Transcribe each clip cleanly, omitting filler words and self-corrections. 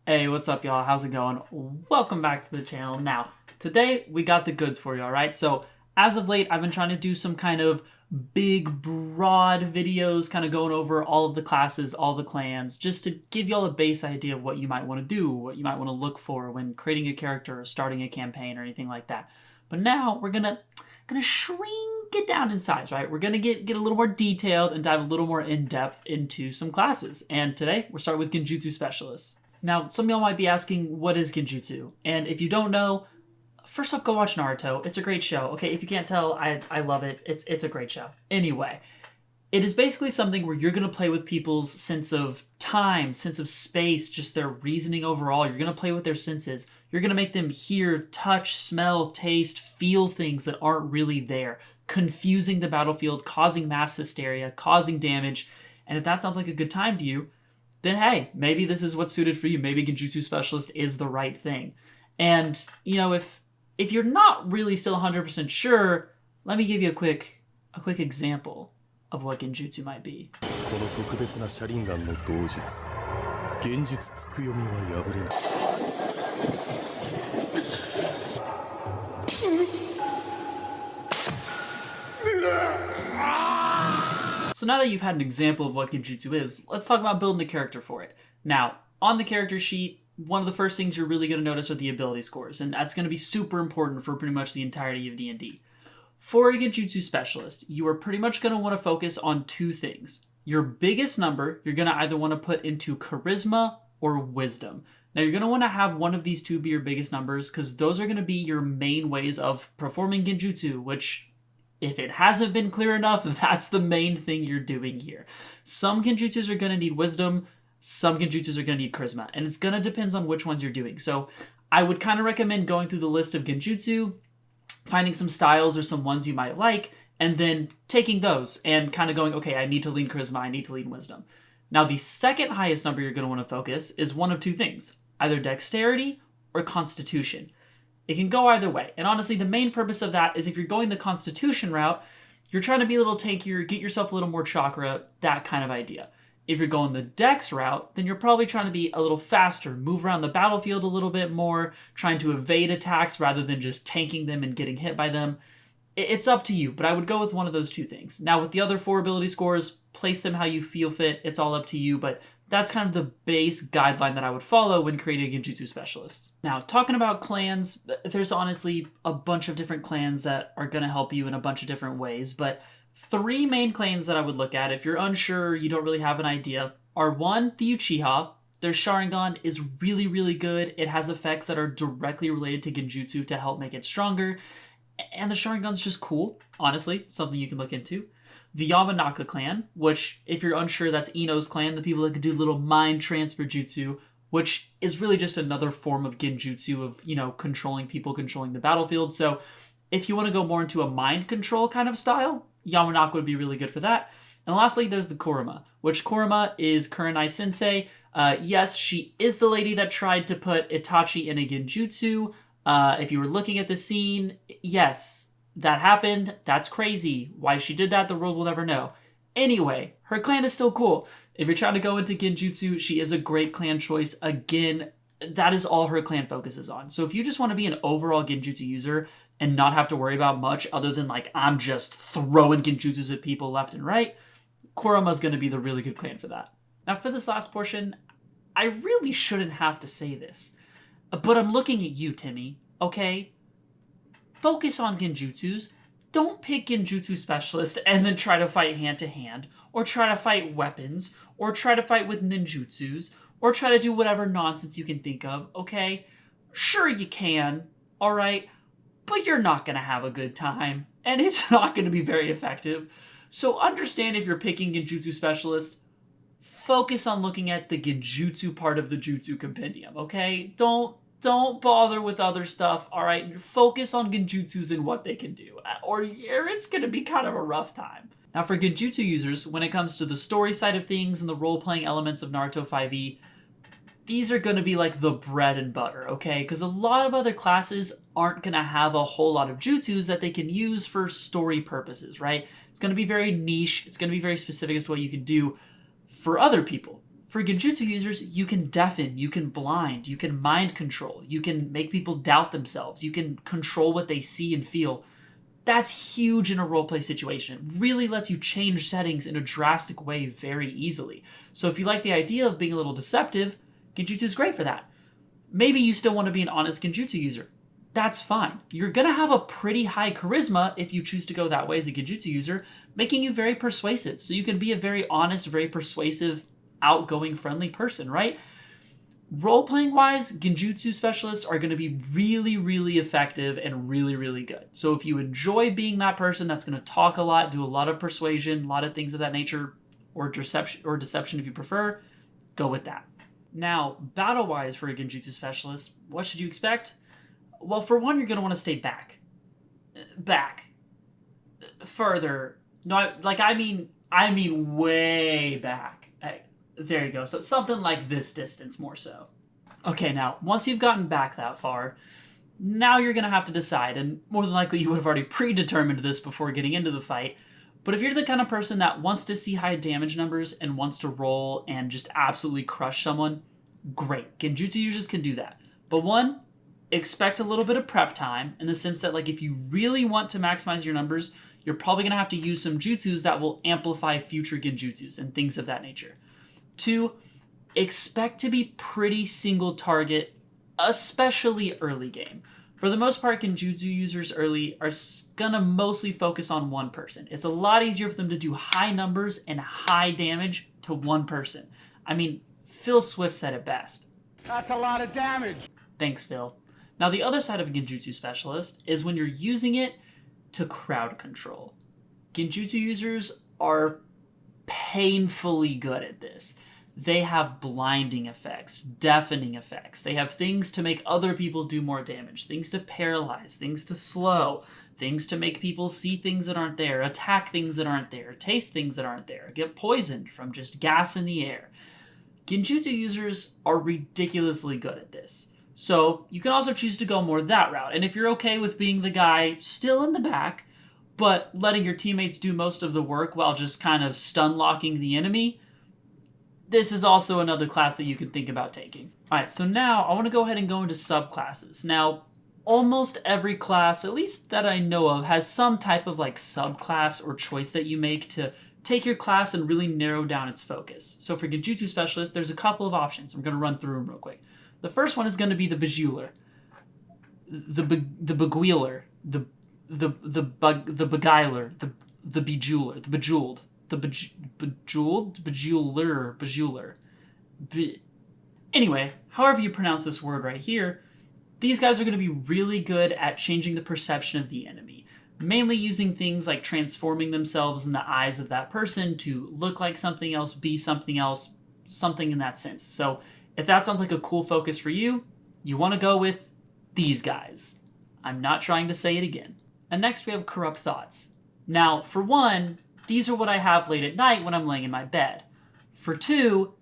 Hey, what's up, y'all? How's it going? Welcome back to the channel. Now, today we got the goods for you, alright? So, as of late, I've been trying to do some kind of big, broad videos, kind of going over all of the classes, all the clans, just to give y'all a base idea of what you might want to do, what you might want to look for when creating a character or starting a campaign or anything like that. But now, we're gonna shrink it down in size, right? We're gonna get a little more detailed and dive a little more in depth into some classes. And today, we're starting with Genjutsu Specialists. Now, some of y'all might be asking, what is Genjutsu? And if you don't know, first off, go watch Naruto. It's a great show. Okay, if you can't tell, I love it. It's a great show. Anyway, it is basically something where you're going to play with people's sense of time, sense of space, just their reasoning overall. You're going to play with their senses. You're going to make them hear, touch, smell, taste, feel things that aren't really there, confusing the battlefield, causing mass hysteria, causing damage. And if that sounds like a good time to you, then hey, maybe this is what's suited for you. Maybe Genjutsu Specialist is the right thing. And, you know, if you're not really still 100% sure, let me give you a quick example of what Genjutsu might be. So now that you've had an example of what Genjutsu is, let's talk about building the character for it. Now, on the character sheet, one of the first things you're really going to notice are the ability scores, and that's going to be super important for pretty much the entirety of D&D. For a Genjutsu Specialist, you are pretty much going to want to focus on two things. Your biggest number, you're going to either want to put into Charisma or Wisdom. Now, you're going to want to have one of these two be your biggest numbers, because those are going to be your main ways of performing Genjutsu, which, if it hasn't been clear enough, that's the main thing you're doing here. Some Genjutsus are going to need Wisdom, some Genjutsus are going to need Charisma, and it's going to depend on which ones you're doing. So I would kind of recommend going through the list of Genjutsu, finding some styles or some ones you might like, and then taking those and kind of going, okay, I need to lean Charisma, I need to lean Wisdom. Now, the second highest number you're going to want to focus is one of two things, either Dexterity or Constitution. It can go either way. And honestly, the main purpose of that is if you're going the Constitution route, you're trying to be a little tankier, get yourself a little more chakra, that kind of idea. If you're going the Dex route, then you're probably trying to be a little faster, move around the battlefield a little bit more, trying to evade attacks rather than just tanking them and getting hit by them. It's up to you, but I would go with one of those two things. Now, with the other four ability scores, place them how you feel fit. It's all up to you, but that's kind of the base guideline that I would follow when creating a Genjutsu Specialist. Now, talking about clans, there's honestly a bunch of different clans that are going to help you in a bunch of different ways, but three main clans that I would look at, if you're unsure, you don't really have an idea, are one, the Uchiha. Their Sharingan is really, really good. It has effects that are directly related to Genjutsu to help make it stronger, and the Sharingan's just cool, honestly, something you can look into. The Yamanaka clan, which, if you're unsure, that's Ino's clan, the people that can do little mind transfer jutsu, which is really just another form of Genjutsu of, you know, controlling people, controlling the battlefield. So if you want to go more into a mind control kind of style, Yamanaka would be really good for that. And lastly, there's the Kurama, which Kurama is Kurenai Sensei. Yes, she is the lady that tried to put Itachi in a Genjutsu. If you were looking at the scene, yes, that happened. That's crazy. Why she did that, the world will never know. Anyway, her clan is still cool. If you're trying to go into Genjutsu, she is a great clan choice. Again, that is all her clan focuses on. So if you just want to be an overall Genjutsu user and not have to worry about much other than like, I'm just throwing Genjutsus at people left and right, Kurama's going to be the really good clan for that. Now for this last portion, I really shouldn't have to say this, but I'm looking at you, Timmy, okay? Focus on Genjutsus. Don't pick Genjutsu Specialist and then try to fight hand-to-hand, or try to fight weapons, or try to fight with ninjutsus, or try to do whatever nonsense you can think of, okay? Sure you can, alright? But you're not going to have a good time, and it's not going to be very effective. So understand if you're picking Genjutsu Specialist, focus on looking at the Genjutsu part of the Jutsu Compendium, okay? Don't bother with other stuff, alright? Focus on Genjutsus and what they can do, or it's going to be kind of a rough time. Now for Genjutsu users, when it comes to the story side of things and the role-playing elements of Naruto 5e, these are going to be like the bread and butter, okay? Because a lot of other classes aren't going to have a whole lot of jutsus that they can use for story purposes, right? It's going to be very niche. It's going to be very specific as to what you can do for other people. For Genjutsu users, you can deafen, you can blind, you can mind control, you can make people doubt themselves, you can control what they see and feel. That's huge in a roleplay situation. It really lets you change settings in a drastic way very easily. So if you like the idea of being a little deceptive, Genjutsu is great for that. Maybe you still want to be an honest Genjutsu user. That's fine. You're going to have a pretty high charisma if you choose to go that way as a Genjutsu user, making you very persuasive. So you can be a very honest, very persuasive, outgoing, friendly person, right? Role-playing wise, Genjutsu specialists are going to be really, really effective and really, really good. So if you enjoy being that person that's going to talk a lot, do a lot of persuasion, a lot of things of that nature, or deception if you prefer, go with that. Now, battle-wise for a Genjutsu specialist, what should you expect? Well, for one, you're going to want to stay back. Further. No, I mean way back. There you go. So something like this distance more so. Okay, now, once you've gotten back that far, now you're going to have to decide, and more than likely you would have already predetermined this before getting into the fight, but if you're the kind of person that wants to see high damage numbers and wants to roll and just absolutely crush someone, great. Genjutsu users can do that. But one, expect a little bit of prep time in the sense that if you really want to maximize your numbers, you're probably going to have to use some jutsus that will amplify future Genjutsus and things of that nature. 2, expect to be pretty single target, especially early game. For the most part, Genjutsu users early are gonna mostly focus on one person. It's a lot easier for them to do high numbers and high damage to one person. I mean, Phil Swift said it best. That's a lot of damage. Thanks, Phil. Now, the other side of a Genjutsu specialist is when you're using it to crowd control. Genjutsu users are painfully good at this. They have blinding effects, deafening effects. They have things to make other people do more damage, things to paralyze, things to slow, things to make people see things that aren't there, attack things that aren't there, taste things that aren't there, get poisoned from just gas in the air. Genjutsu users are ridiculously good at this. So you can also choose to go more that route. And if you're okay with being the guy still in the back, but letting your teammates do most of the work while just kind of stun locking the enemy, this is also another class that you can think about taking. All right, so now I want to go ahead and go into subclasses. Now, almost every class, at least that I know of, has some type of subclass or choice that you make to take your class and really narrow down its focus. So for Genjutsu Specialists, there's a couple of options. I'm going to run through them real quick. The first one is going to be the Beguiler, the Beguiler, the Beguiler, the Bejeweler, the Bejeweled, the Bejeweler. Anyway, however you pronounce this word right here, these guys are going to be really good at changing the perception of the enemy, mainly using things like transforming themselves in the eyes of that person to look like something else, be something else, something in that sense. So if that sounds like a cool focus for you, you want to go with these guys. I'm not trying to say it again. And next we have Corrupt Thoughts. Now, for one, these are what I have late at night when I'm laying in my bed. For 2,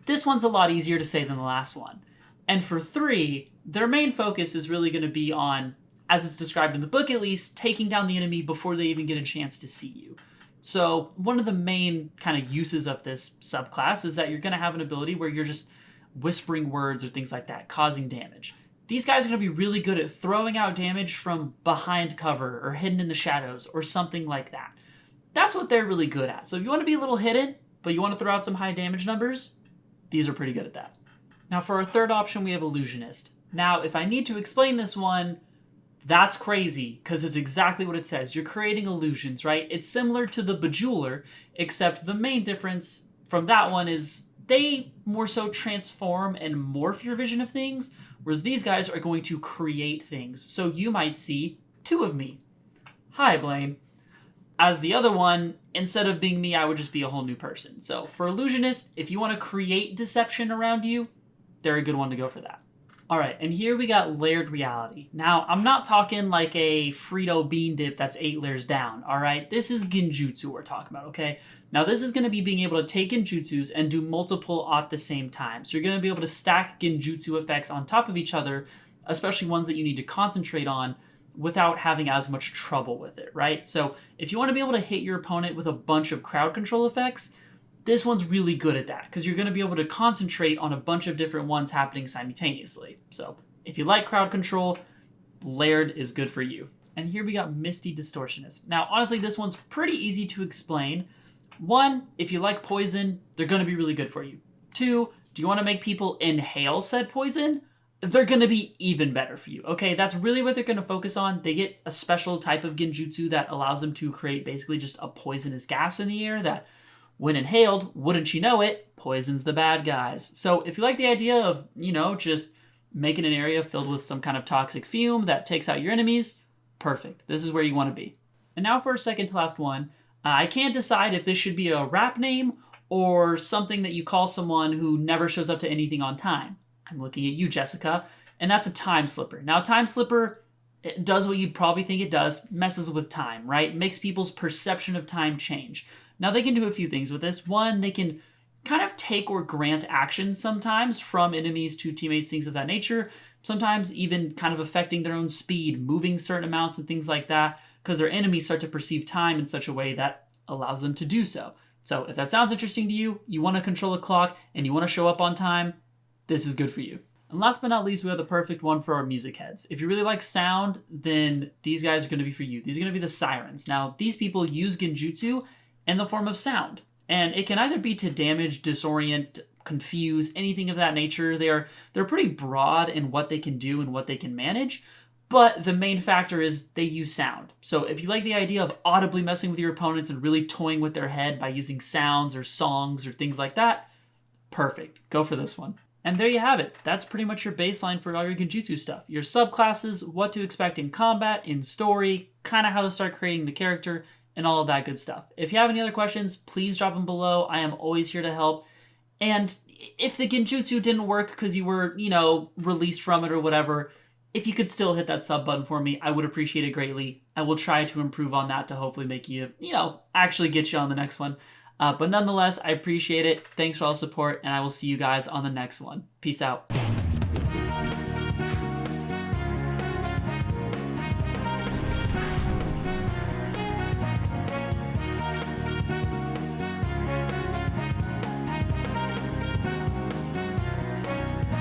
this one's a lot easier to say than the last one. And for 3, their main focus is really going to be on, as it's described in the book at least, taking down the enemy before they even get a chance to see you. So one of the main kind of uses of this subclass is that you're going to have an ability where you're just whispering words or things like that, causing damage. These guys are going to be really good at throwing out damage from behind cover or hidden in the shadows or something like that. That's what they're really good at. So if you want to be a little hidden, but you want to throw out some high damage numbers, these are pretty good at that. Now for our third option, we have Illusionist. Now, if I need to explain this one, that's crazy, because it's exactly what it says. You're creating illusions, right? It's similar to the Bejeweler, except the main difference from that one is they more so transform and morph your vision of things, whereas these guys are going to create things. So you might see 2 of me. Hi, Blzane. As the other one, instead of being me, I would just be a whole new person. So for Illusionist, if you want to create deception around you, they're a good one to go for that. All right, and here we got layered reality. Now, I'm not talking like a Frito bean dip that's 8 layers down, all right? This is Genjutsu we're talking about, okay? Now, this is going to be being able to take Genjutsus and do multiple at the same time. So you're going to be able to stack Genjutsu effects on top of each other, especially ones that you need to concentrate on without having as much trouble with it, right? So if you want to be able to hit your opponent with a bunch of crowd control effects, This one's really good at that because you're going to be able to concentrate on a bunch of different ones happening simultaneously. So if you like crowd control, Laird is good for you. And here we got Misty Distortionist. Now, honestly, this one's pretty easy to explain. 1, if you like poison, they're going to be really good for you. 2, do you want to make people inhale said poison? They're going to be even better for you. Okay, that's really what they're going to focus on. They get a special type of genjutsu that allows them to create basically just a poisonous gas in the air that, when inhaled, wouldn't you know it, poisons the bad guys. So if you like the idea of, just making an area filled with some kind of toxic fume that takes out your enemies, perfect. This is where you want to be. And now for our second to last one. I can't decide if this should be a rap name or something that you call someone who never shows up to anything on time. I'm looking at you, Jessica, and that's a time slipper. Now, time slipper, it does what you'd probably think it does, messes with time, right? Makes people's perception of time change. Now, they can do a few things with this. 1, they can kind of take or grant actions sometimes from enemies to teammates, things of that nature. Sometimes even kind of affecting their own speed, moving certain amounts and things like that, because their enemies start to perceive time in such a way that allows them to do so. So if that sounds interesting to you, you want to control a clock, and you want to show up on time, this is good for you. And last but not least, we have the perfect one for our music heads. If you really like sound, then these guys are going to be for you. These are going to be the Sirens. Now, these people use Genjutsu in the form of sound. And it can either be to damage, disorient, confuse, anything of that nature. They're pretty broad in what they can do and what they can manage. But the main factor is they use sound. So if you like the idea of audibly messing with your opponents and really toying with their head by using sounds or songs or things like that, perfect. Go for this one. And there you have it. That's pretty much your baseline for all your Genjutsu stuff. Your subclasses, what to expect in combat, in story, kind of how to start creating the character, and all of that good stuff. If you have any other questions, please drop them below. I am always here to help. And if the Genjutsu didn't work because you were, released from it or whatever, if you could still hit that sub button for me, I would appreciate it greatly. I will try to improve on that to hopefully make you, actually get you on the next one. But nonetheless, I appreciate it. Thanks for all the support, and I will see you guys on the next one. Peace out.